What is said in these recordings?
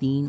3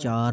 4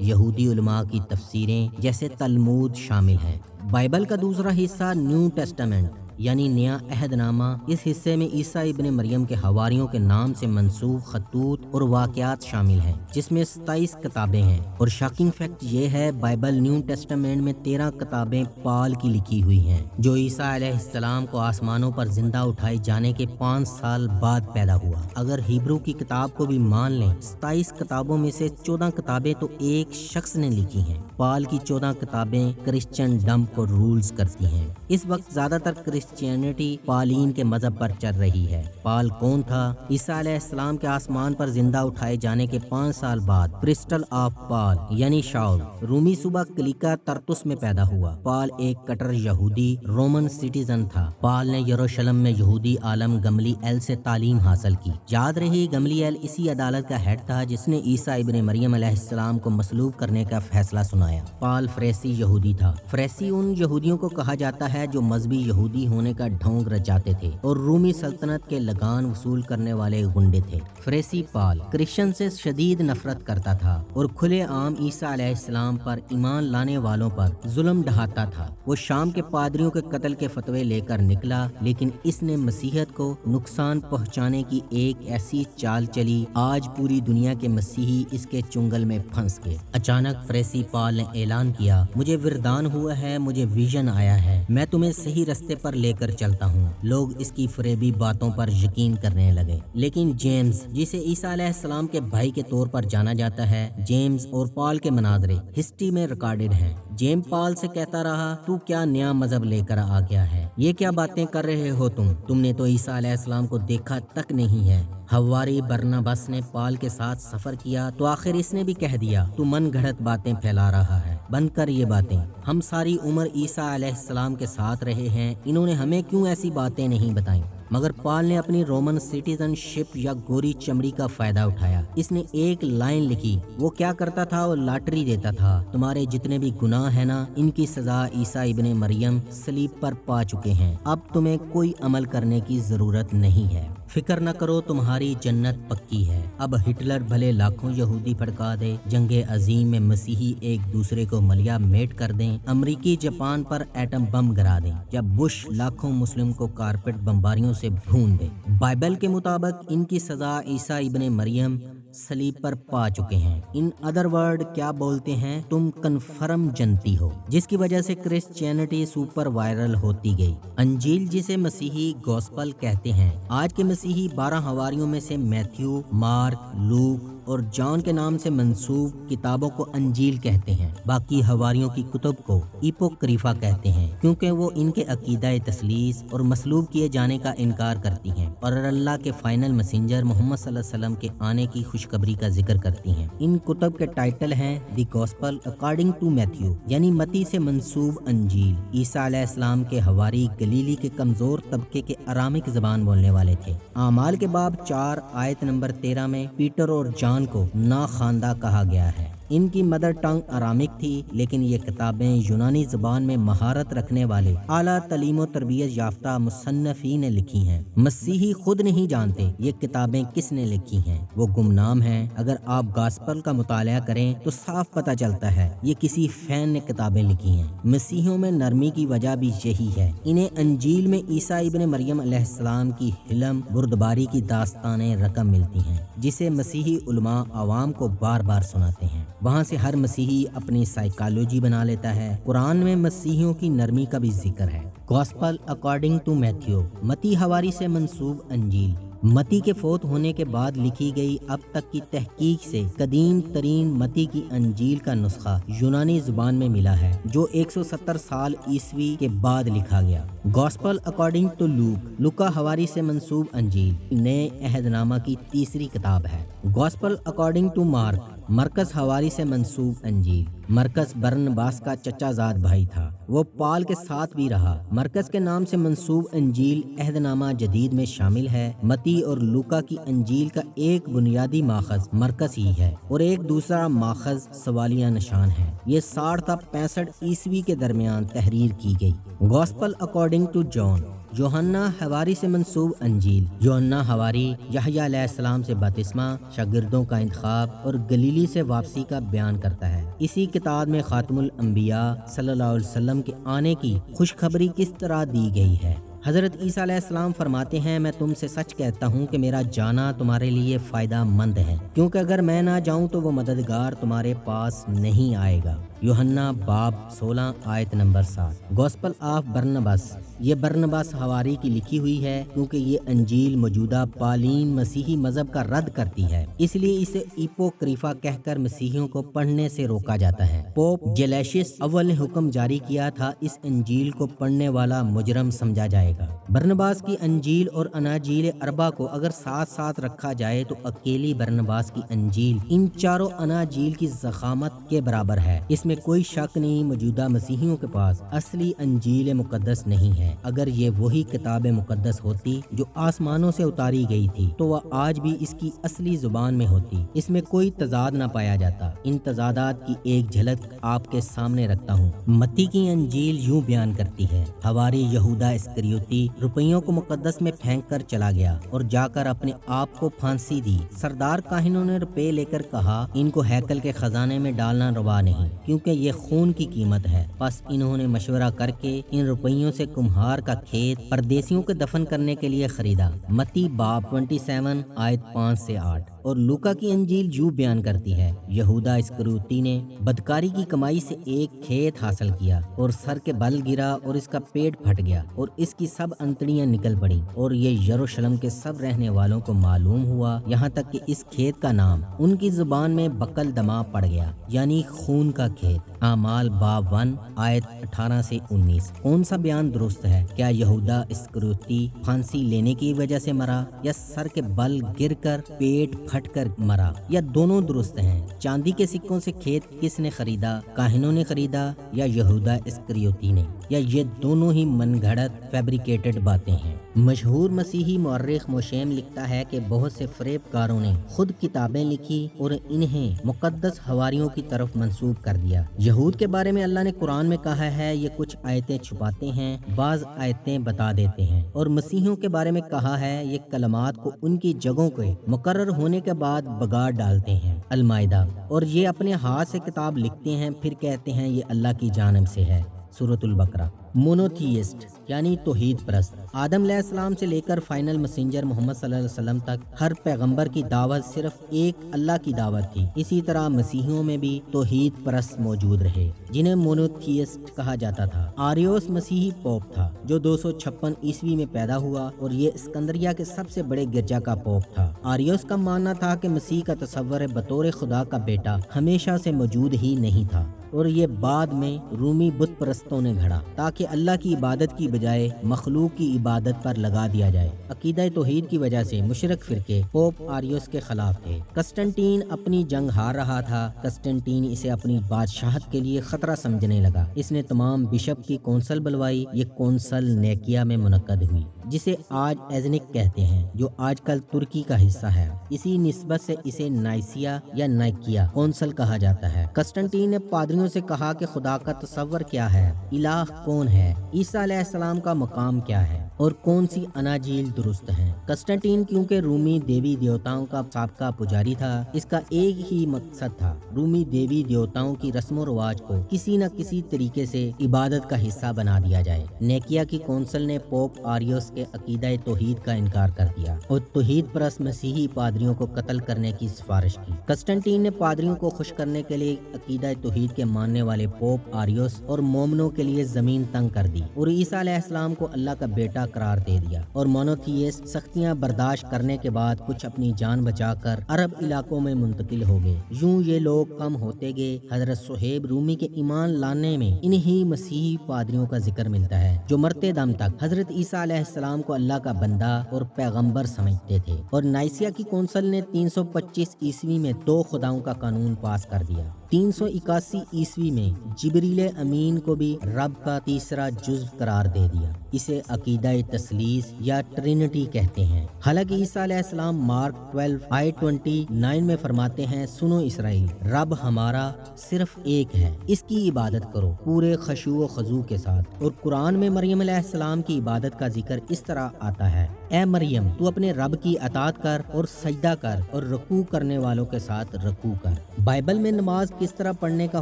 یہودی علماء کی تفسیریں جیسے تلمود شامل ہیں۔ بائبل کا دوسرا حصہ نیو ٹیسٹامنٹ یعنی نیا عہد نامہ، اس حصے میں عیسیٰ ابن مریم کے حواریوں کے نام سے منسوب خطوط اور واقعات شامل ہیں، جس میں 27 کتابیں ہیں۔ اور شاکنگ فیکٹ یہ ہے، بائبل نیو ٹیسٹامنٹ میں 13 کتابیں پال کی لکھی ہوئی ہیں، جو عیسیٰ علیہ السلام کو آسمانوں پر زندہ اٹھائے جانے کے 5 سال بعد پیدا ہوا۔ اگر ہیبرو کی کتاب کو بھی مان لیں، 27 کتابوں میں سے 14 کتابیں تو ایک شخص نے لکھی ہیں۔ پال کی 14 کتابیں کرسچن ڈم کو رولز کرتی ہیں۔ اس وقت زیادہ تر کرسچینٹی پالین کے مذہب پر چل رہی ہے۔ پال کون تھا؟ عیسیٰ علیہ السلام کے آسمان پر زندہ اٹھائے جانے کے 5 سال بعد کرسٹل آف پال یعنی شاول رومی صوبہ کلیکا ترتس میں پیدا ہوا۔ پال ایک کٹر یہودی رومن سٹیزن تھا۔ پال نے یروشلم میں یہودی عالم گملیل سے تعلیم حاصل کی۔ یاد رہی، گملیل اسی عدالت کا ہیڈ تھا جس نے عیسیٰ ابن مریم علیہ السلام کو مصلوب کرنے کا فیصلہ سنایا۔ پال فریسی یہودی تھا۔ فریسی ان یہودیوں کو کہا جاتا ہے جو مذہبی یہودی ہونے کا ڈھونگ رچاتے تھے اور رومی سلطنت کے لگان وصول کرنے والے گنڈے تھے۔ فریسی پال کرسچن سے شدید نفرت کرتا تھا اور کھلے عام عیسیٰ علیہ السلام پر ایمان لانے والوں پر ظلم ڈھاتا تھا۔ وہ شام کے پادریوں کے قتل کے فتوے لے کر نکلا، لیکن اس نے مسیحیت کو نقصان پہنچانے کی ایک ایسی چال چلی، آج پوری دنیا کے مسیحی اس کے چنگل میں پھنس گئے۔ اچانک فریسی پال نے اعلان کیا، مجھے وردان ہوا ہے، مجھے ویژن آیا ہے، میں تمہیں صحیح رستے پر لے کر چلتا ہوں۔ لوگ اس کی فریبی باتوں پر یقین کرنے لگے، لیکن جیمز، جسے عیسیٰ علیہ السلام کے بھائی کے طور پر جانا جاتا ہے، جیمز اور پال کے مناظرے ہسٹری میں ریکارڈڈ ہیں۔ جیم پال سے کہتا رہا، تو کیا نیا مذہب لے کر آ گیا ہے؟ یہ کیا باتیں کر رہے ہو تم نے تو عیسیٰ علیہ السلام کو دیکھا تک نہیں ہے۔ حواری برناباس نے پال کے ساتھ سفر کیا تو آخر اس نے بھی کہہ دیا، تو من گھڑت باتیں پھیلا رہا ہے، بند کر یہ باتیں۔ ہم ساری عمر عیسیٰ علیہ السلام کے ساتھ رہے ہیں، انہوں نے ہمیں کیوں ایسی باتیں نہیں بتائیں؟ مگر پال نے اپنی رومن سٹیزن شپ یا گوری چمڑی کا فائدہ اٹھایا۔ اس نے ایک لائن لکھی، وہ کیا کرتا تھا، وہ لاٹری دیتا تھا، تمہارے جتنے بھی گناہ ہیں نا، ان کی سزا عیسیٰ ابن مریم صلیب پر پا چکے ہیں، اب تمہیں کوئی عمل کرنے کی ضرورت نہیں ہے، فکر نہ کرو، تمہاری جنت پکی ہے۔ اب ہٹلر بھلے لاکھوں یہودی بھڑکا دے، جنگ عظیم میں مسیحی ایک دوسرے کو ملیا میٹ کر دیں، امریکی جاپان پر ایٹم بم گرا دیں، یا بش لاکھوں مسلم کو کارپیٹ بمباریوں سے بھون دے، بائبل کے مطابق ان کی سزا عیسیٰ ابن مریم صلیب پر پا چکے ہیں۔ ان ادر ورڈ کیا بولتے ہیں، تم کنفرم جنتی ہو، جس کی وجہ سے کرسچینٹی سپر وائرل ہوتی گئی۔ انجیل جسے مسیحی گوسپل کہتے ہیں، آج کے مسیحی 12 حواریوں میں سے میتھیو، مارک، لوک اور جان کے نام سے منسوب کتابوں کو انجیل کہتے ہیں۔ باقی حواریوں کی کتب کو ایپوکریفا کہتے ہیں، کیونکہ وہ ان کے عقیدہ تثلیث اور مصلوب کیے جانے کا انکار کرتی ہیں اور اللہ کے فائنل میسنجر محمد صلی اللہ علیہ وسلم کے آنے کی خوشخبری کا ذکر کرتی ہیں۔ ان کتب کے ٹائٹل ہیں دی گوسپل اکارڈنگ ٹو میتھیو یعنی متی سے منسوب انجیل۔ عیسیٰ علیہ السلام کے حواری گلیلی کے کمزور طبقے کے ارامک زبان بولنے والے تھے۔ اعمال کے باب 4 آیت نمبر 13 میں پیٹر اور جان کو ناخواندہ کہا گیا ہے۔ ان کی مدر ٹنگ ارامک تھی، لیکن یہ کتابیں یونانی زبان میں مہارت رکھنے والے اعلیٰ تعلیم و تربیت یافتہ مصنفین نے لکھی ہیں۔ مسیحی خود نہیں جانتے یہ کتابیں کس نے لکھی ہیں، وہ گمنام ہیں۔ اگر آپ گاسپل کا مطالعہ کریں تو صاف پتہ چلتا ہے یہ کسی فین نے کتابیں لکھی ہیں۔ مسیحیوں میں نرمی کی وجہ بھی یہی ہے، انہیں انجیل میں عیسیٰ ابن مریم علیہ السلام کی حلم بردباری کی داستانیں رقم ملتی ہیں، جسے مسیحی علماء عوام کو بار بار سناتے ہیں۔ وہاں سے ہر مسیحی اپنی سائیکالوجی بنا لیتا ہے۔ قرآن میں مسیحیوں کی نرمی کا بھی ذکر ہے۔ گوسپل اکارڈنگ ٹو میتھیو متی حواری سے منسوب انجیل متی کے فوت ہونے کے بعد لکھی گئی اب تک کی تحقیق سے قدیم ترین متی کی انجیل کا نسخہ یونانی زبان میں ملا ہے، جو 170 سال عیسوی کے بعد لکھا گیا۔ گوسپل اکارڈنگ ٹو لوک لوکا حواری سے منسوب انجیل نئے عہد نامہ کی تیسری کتاب ہے۔ گوسپل اکارڈنگ ٹو مارک مرکز حواری سے منسوب انجیل مرکز برنباس کا چچا زاد بھائی تھا، وہ پال کے ساتھ بھی رہا۔ مرکز کے نام سے منسوب انجیل عہد نامہ جدید میں شامل ہے۔ متی اور لوکا کی انجیل کا ایک بنیادی ماخذ مرکز ہی ہے اور ایک دوسرا ماخذ سوالیہ نشان ہے۔ یہ 60 تا 65 عیسوی کے درمیان تحریر کی گئی۔ گوسپل اکارڈنگ ٹو جان یوحنا حواری سے منسوب انجیل۔ یوحنا حواری یحییٰ علیہ السلام سے بپتسمہ، شاگردوں کا انتخاب اور گلیلی سے واپسی کا بیان کرتا ہے۔ اسی کتاب میں خاتم الانبیاء صلی اللہ علیہ وسلم کے آنے کی خوشخبری کس طرح دی گئی ہے۔ حضرت عیسیٰ علیہ السلام فرماتے ہیں، میں تم سے سچ کہتا ہوں کہ میرا جانا تمہارے لیے فائدہ مند ہے، کیونکہ اگر میں نہ جاؤں تو وہ مددگار تمہارے پاس نہیں آئے گا۔ یوحنا باب 16 آیت نمبر 7۔ گوسپل آف برنباس، یہ برنباس حواری کی لکھی ہوئی ہے کیونکہ یہ انجیل موجودہ پالین مسیحی مذہب کا رد کرتی ہے، اس لیے اسے ایپوکریفا کہہ کر مسیحیوں کو پڑھنے سے روکا جاتا ہے۔ پوپ جیلیشس اول نے حکم جاری کیا تھا، اس انجیل کو پڑھنے والا مجرم سمجھا جائے گا۔ برنباس کی انجیل اور اناجیل اربع کو اگر ساتھ ساتھ رکھا جائے تو اکیلی برنباس کی انجیل ان چاروں اناجیل کی ضخامت کے برابر ہے۔ اس میں کوئی شک نہیں، موجودہ مسیحیوں کے پاس اصلی انجیل مقدس نہیں ہے۔ اگر یہ وہی کتاب مقدس ہوتی جو آسمانوں سے اتاری گئی تھی تو وہ آج بھی اس کی اصلی زبان میں ہوتی، اس میں کوئی تضاد نہ پایا جاتا۔ ان تضادات کی ایک جھلک آپ کے سامنے رکھتا ہوں۔ متی کی انجیل یوں بیان کرتی ہے، حواری یہودا اسکریوتی روپیوں کو مقدس میں پھینک کر چلا گیا اور جا کر اپنے آپ کو پھانسی دی۔ سردار کاہنوں نے روپے لے کر کہا، ان کو ہیکل کے خزانے میں ڈالنا روا نہیں، کیونکہ یہ خون کی قیمت ہے۔ بس انہوں نے مشورہ کر کے ان روپیوں سے کمہار کا کھیت پردیسیوں کے دفن کرنے کے لیے خریدا۔ متی باب 27 آیت 5 سے 8۔ اور لوکا کی انجیل یوں بیان کرتی ہے، یہودا اسکریوتی نے بدکاری کی کمائی سے ایک کھیت حاصل کیا اور سر کے بل گرا اور اس کا پیٹ پھٹ گیا اور اس کی سب انتڑیاں نکل پڑیں، اور یہ یروشلم کے سب رہنے والوں کو معلوم ہوا، یہاں تک کہ اس کھیت کا نام ان کی زبان میں بکل دما پڑ گیا، یعنی خون کا کھیت۔ اعمال باب 1 آیت 18 سے 19۔ کون سا بیان درست ہے؟ کیا یہودا اسکریوتی پھانسی لینے کی وجہ سے مرا، یا سر کے بل گر کر پیٹ پھٹ کر مرا، یا دونوں درست ہیں؟ چاندی کے سکوں سے کھیت کس نے خریدا؟ کاہنوں نے خریدا یا یہودا اسکریوتی نے؟ یا یہ دونوں ہی من گھڑت فیبریکیٹڈ باتیں ہیں؟ مشہور مسیحی مورخ موشیم لکھتا ہے کہ بہت سے فریب کاروں نے خود کتابیں لکھی اور انہیں مقدس حواریوں کی طرف منسوب کر دیا۔ یہود کے بارے میں اللہ نے قرآن میں کہا ہے، یہ کچھ آیتیں چھپاتے ہیں، بعض آیتیں بتا دیتے ہیں، اور مسیحیوں کے بارے میں کہا ہے، یہ کلمات کو ان کی جگہوں کے مقرر ہونے کے بعد بگاڑ ڈالتے ہیں۔ المائدہ۔ اور یہ اپنے ہاتھ سے کتاب لکھتے ہیں، پھر کہتے ہیں یہ اللہ کی جانب سے ہے۔ سورۃ البقرہ۔ مونوتھیسٹ یعنی توحید پرست۔ آدم علیہ السلام سے لے کر فائنل میسنجر محمد صلی اللہ علیہ وسلم تک ہر پیغمبر کی دعوت صرف ایک اللہ کی دعوت تھی۔ اسی طرح مسیحیوں میں بھی توحید پرست موجود رہے جنہیں مونوتھیسٹ کہا جاتا تھا۔ آریوس مسیحی پوپ تھا جو 256 عیسوی میں پیدا ہوا اور یہ اسکندریہ کے سب سے بڑے گرجا کا پوپ تھا۔ آریوس کا ماننا تھا کہ مسیح کا تصور بطور خدا کا بیٹا ہمیشہ سے موجود ہی نہیں تھا، اور یہ بعد میں رومی بت پرستوں نے گھڑا تاکہ اللہ کی عبادت کی بجائے مخلوق کی عبادت پر لگا دیا جائے۔ عقیدہ توحید کی وجہ سے مشرک فرقے پوپ آریوس کے خلاف تھے۔ قسطنطین اپنی جنگ ہار رہا تھا۔ قسطنطین اسے اپنی بادشاہت کے لیے خطرہ سمجھنے لگا۔ اس نے تمام بشپ کی کونسل بلوائی۔ یہ کونسل نیکیا میں منعقد ہوئی، جسے آج ایزنک کہتے ہیں، جو آج کل ترکی کا حصہ ہے۔ اسی نسبت سے اسے نائسیا یا نائکیا کونسل کہا جاتا ہے۔ قسطنطین نے پادریوں سے کہا کہ خدا کا تصور کیا ہے، الہ کون ہے، عیسیٰ علیہ السلام کا مقام کیا ہے، اور کون سی اناجیل درست ہیں۔ قسطنطین کیونکہ رومی دیوی دیوتاؤں کا سابقہ پجاری تھا، اس کا ایک ہی مقصد تھا، رومی دیوی دیوتاؤں کی رسم و رواج کو کسی نہ کسی طریقے سے عبادت کا حصہ بنا دیا جائے۔ نیکیا کی کونسل نے پوپ آریوس کے عقیدہ توحید کا انکار کر دیا اور توحید پرست مسیحی پادریوں کو قتل کرنے کی سفارش کی۔ قسطنطین نے پادریوں کو خوش کرنے کے لیے عقیدہ توحید کے ماننے والے پوپ آریوس اور مومنوں کے لیے زمین تنگ کر دی اور عیسیٰ علیہ السلام کو اللہ کا بیٹا قرار دے دیا، اور مونوتھیسٹ سختیاں برداشت کرنے کے بعد کچھ اپنی جان بچا کر عرب علاقوں میں منتقل ہو گئے۔ یوں یہ لوگ کم ہوتے گئے۔ حضرت صہیب رومی کے ایمان لانے میں انہی مسیحی پادریوں کا ذکر ملتا ہے جو مرتے دم تک حضرت عیسیٰ علیہ السلام کو اللہ کا بندہ اور پیغمبر سمجھتے تھے۔ اور نائسیا کی کونسل نے 325 عیسوی میں 2 خداؤں کا قانون پاس کر دیا۔ 381 عیسوی میں جبریل امین کو بھی رب کا تیسرا جزو قرار دے دیا۔ اسے عقیدہ تثلیث یا ٹرینٹی کہتے ہیں۔ حالانکہ عیسیٰ علیہ السلام مارک 12 آیت 29 میں فرماتے ہیں، سنو اسرائیل، رب ہمارا صرف ایک ہے، اس کی عبادت کرو پورے خشوع و خضوع کے ساتھ۔ اور قرآن میں مریم علیہ السلام کی عبادت کا ذکر اس طرح آتا ہے، اے مریم تو اپنے رب کی اطاعت کر اور سجدہ کر اور رکوع کرنے والوں کے ساتھ رکوع کر۔ بائبل میں نماز کس طرح پڑھنے کا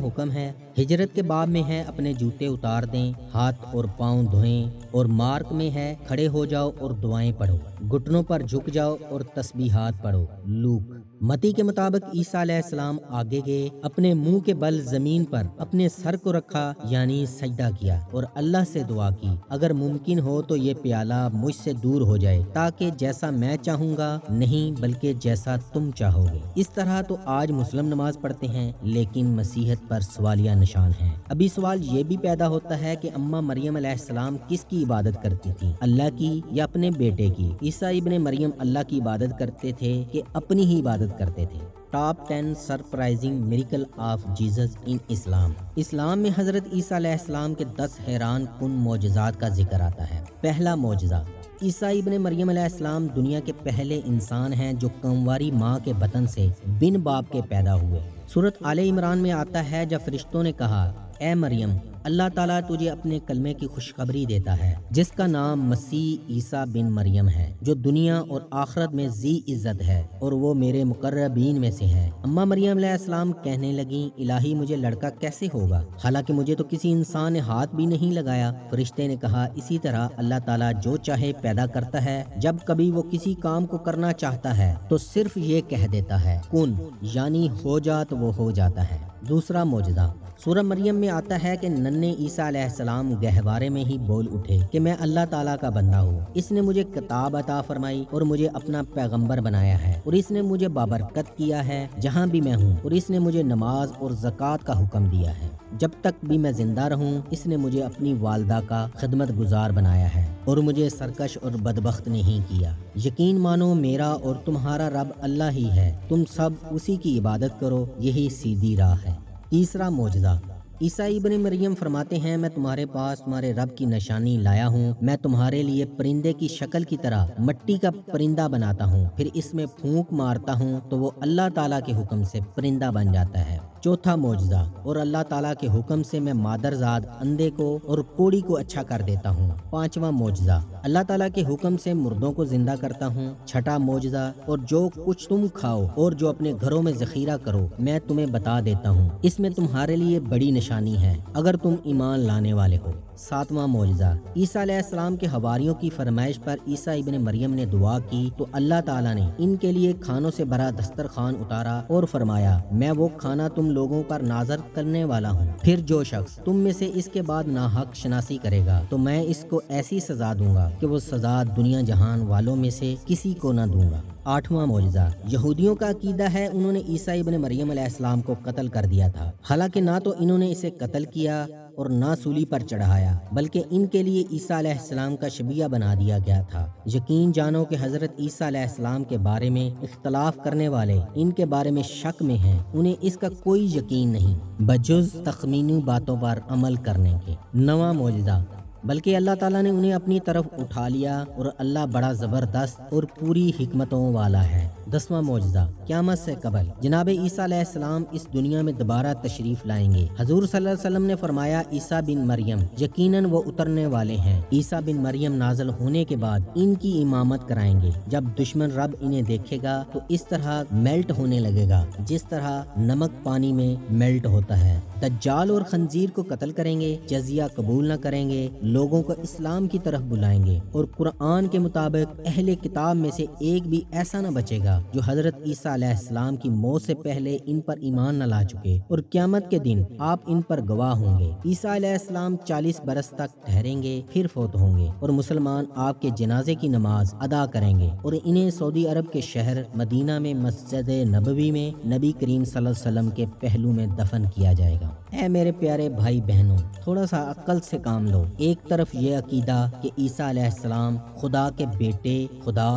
حکم ہے؟ ہجرت کے باب میں ہے اپنے جوتے اتار دیں، ہاتھ اور پاؤں دھوئیں، اور مارک میں ہے کھڑے ہو جاؤ اور دعائیں پڑھو، گھٹنوں پر جھک جاؤ اور تسبیحات پڑھو۔ لوک متی کے مطابق عیسیٰ علیہ السلام آگے گئے، اپنے منہ کے بل زمین پر اپنے سر کو رکھا یعنی سجدہ کیا اور اللہ سے دعا کی، اگر ممکن ہو تو یہ پیالہ مجھ سے دور ہو جائے، تاکہ جیسا میں چاہوں گا نہیں بلکہ جیسا تم چاہو گے۔ اس طرح تو آج مسلم نماز پڑھتے ہیں، لیکن مسیحیت پر سوالیہ نشان ہے۔ ابھی سوال یہ بھی پیدا ہوتا ہے کہ اماں مریم علیہ السلام کس کی عبادت کرتی تھی، اللہ کی یا اپنے بیٹے کی؟ عیسیٰ ابن مریم اللہ کی عبادت کرتے تھے کہ اپنی ہی عبادت کرتے تھے؟ Top 10 surprising miracle of Jesus in Islam. Islam میں حضرت عیسیٰ علیہ السلام کے 10 حیران کن معجزات کا ذکر آتا ہے۔ پہلا معجزہ، عیسیٰ ابن مریم علیہ السلام دنیا کے پہلے انسان ہیں جو کنواری ماں کے بطن سے بن باپ کے پیدا ہوئے۔ سورۃ آل عمران میں آتا ہے، جب فرشتوں نے کہا، اے مریم، اللہ تعالیٰ تجھے اپنے کلمے کی خوشخبری دیتا ہے جس کا نام مسیح عیسیٰ بن مریم ہے، جو دنیا اور آخرت میں ذی عزت ہے اور وہ میرے مقربین میں سے ہے۔ اماں مریم علیہ السلام کہنے لگیں، الہی مجھے لڑکا کیسے ہوگا، حالانکہ مجھے تو کسی انسان نے ہاتھ بھی نہیں لگایا۔ فرشتے نے کہا، اسی طرح اللہ تعالیٰ جو چاہے پیدا کرتا ہے، جب کبھی وہ کسی کام کو کرنا چاہتا ہے تو صرف یہ کہہ دیتا ہے کن، یعنی ہو جا تو وہ ہو جاتا ہے۔ دوسرا معجزہ، سورہ مریم میں آتا ہے کہ ننھے عیسیٰ علیہ السلام گہوارے میں ہی بول اٹھے کہ میں اللہ تعالیٰ کا بندہ ہوں، اس نے مجھے کتاب عطا فرمائی اور مجھے اپنا پیغمبر بنایا ہے، اور اس نے مجھے بابرکت کیا ہے جہاں بھی میں ہوں، اور اس نے مجھے نماز اور زکوٰۃ کا حکم دیا ہے، جب تک بھی میں زندہ رہوں اس نے مجھے اپنی والدہ کا خدمت گزار بنایا ہے اور مجھے سرکش اور بدبخت نہیں کیا۔ یقین مانو میرا اور تمہارا رب اللہ ہی ہے، تم سب اسی کی عبادت کرو، یہی سیدھی راہ ہے۔ تیسرا معجزہ، عیسیٰ ابن مریم فرماتے ہیں، میں تمہارے پاس تمہارے رب کی نشانی لایا ہوں، میں تمہارے لیے پرندے کی شکل کی طرح مٹی کا پرندہ بناتا ہوں، پھر اس میں پھونک مارتا ہوں تو وہ اللہ تعالیٰ کے حکم سے پرندہ بن جاتا ہے۔ چوتھا معجزہ، اور اللہ تعالیٰ کے حکم سے میں مادرزاد اندھے کو اور کوڑی کو اچھا کر دیتا ہوں۔ پانچواں معجزہ، اللہ تعالیٰ کے حکم سے مردوں کو زندہ کرتا ہوں۔ چھٹا معجزہ، اور جو کچھ تم کھاؤ اور جو اپنے گھروں میں ذخیرہ کرو میں تمہیں بتا دیتا ہوں، اس میں تمہارے لیے بڑی نشانی ہے اگر تم ایمان لانے والے ہو۔ ساتواں معجزہ، عیسیٰ علیہ السلام کے حواریوں کی فرمائش پر عیسیٰ ابن مریم نے دعا کی تو اللہ تعالیٰ نے ان کے لیے کھانوں سے بھرا دسترخوان اتارا اور فرمایا، میں وہ کھانا تم لوگوں پر نازل کرنے والا ہوں، پھر جو شخص تم میں سے اس کے بعد ناحق شناسی کرے گا تو میں اس کو ایسی سزا دوں گا کہ وہ سزا دنیا جہان والوں میں سے کسی کو نہ دوں گا۔ آٹھواں معجزہ، یہودیوں کا عقیدہ ہے انہوں نے عیسیٰ ابن مریم علیہ السلام کو قتل کر دیا تھا، حالانکہ نہ تو انہوں نے اسے قتل کیا اور نہ سولی پر چڑھایا، بلکہ ان کے لیے عیسیٰ علیہ السلام کا شبیہ بنا دیا گیا تھا۔ یقین جانو کہ حضرت عیسیٰ علیہ السلام کے بارے میں اختلاف کرنے والے ان کے بارے میں شک میں ہیں، انہیں اس کا کوئی یقین نہیں بجز تخمینی باتوں پر عمل کرنے کے۔ نواں معجزہ، بلکہ اللہ تعالیٰ نے انہیں اپنی طرف اٹھا لیا اور اللہ بڑا زبردست اور پوری حکمتوں والا ہے۔ دسواں معجزہ، قیامت سے قبل جناب عیسیٰ علیہ السلام اس دنیا میں دوبارہ تشریف لائیں گے۔ حضور صلی اللہ علیہ وسلم نے فرمایا، عیسیٰ بن مریم یقیناً وہ اترنے والے ہیں، عیسیٰ بن مریم نازل ہونے کے بعد ان کی امامت کرائیں گے، جب دشمن رب انہیں دیکھے گا تو اس طرح میلٹ ہونے لگے گا جس طرح نمک پانی میں میلٹ ہوتا ہے۔ دجال اور خنزیر کو قتل کریں گے، جزیہ قبول نہ کریں گے، لوگوں کو اسلام کی طرف بلائیں گے، اور قرآن کے مطابق اہل کتاب میں سے ایک بھی ایسا نہ بچے گا جو حضرت عیسیٰ علیہ السلام کی موت سے پہلے ان پر ایمان نہ لا چکے، اور قیامت کے دن آپ ان پر گواہ ہوں گے۔ عیسیٰ علیہ السلام 40 برس تک ٹھہریں گے، پھر فوت ہوں گے، اور مسلمان آپ کے جنازے کی نماز ادا کریں گے، اور انہیں سعودی عرب کے شہر مدینہ میں مسجد نبوی میں نبی کریم صلی اللہ علیہ وسلم کے پہلو میں دفن کیا جائے گا۔ اے میرے پیارے بھائی بہنوں، تھوڑا سا عقل سے کام لو۔ ایک طرف یہ عقیدہ کہ عیسیٰ علیہ السلام خدا کے بیٹے، خدا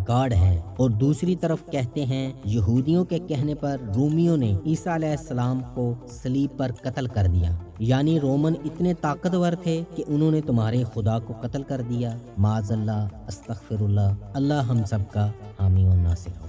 گاڈ ہے، اور دوسری طرف کہتے ہیں یہودیوں کے کہنے پر رومیوں نے عیسیٰ علیہ السلام کو صلیب پر قتل کر دیا، یعنی رومن اتنے طاقتور تھے کہ انہوں نے تمہارے خدا کو قتل کر دیا۔ معاذ اللہ، استغفر اللہ، اللہ ہم سب کا حامی و ناصر ہو۔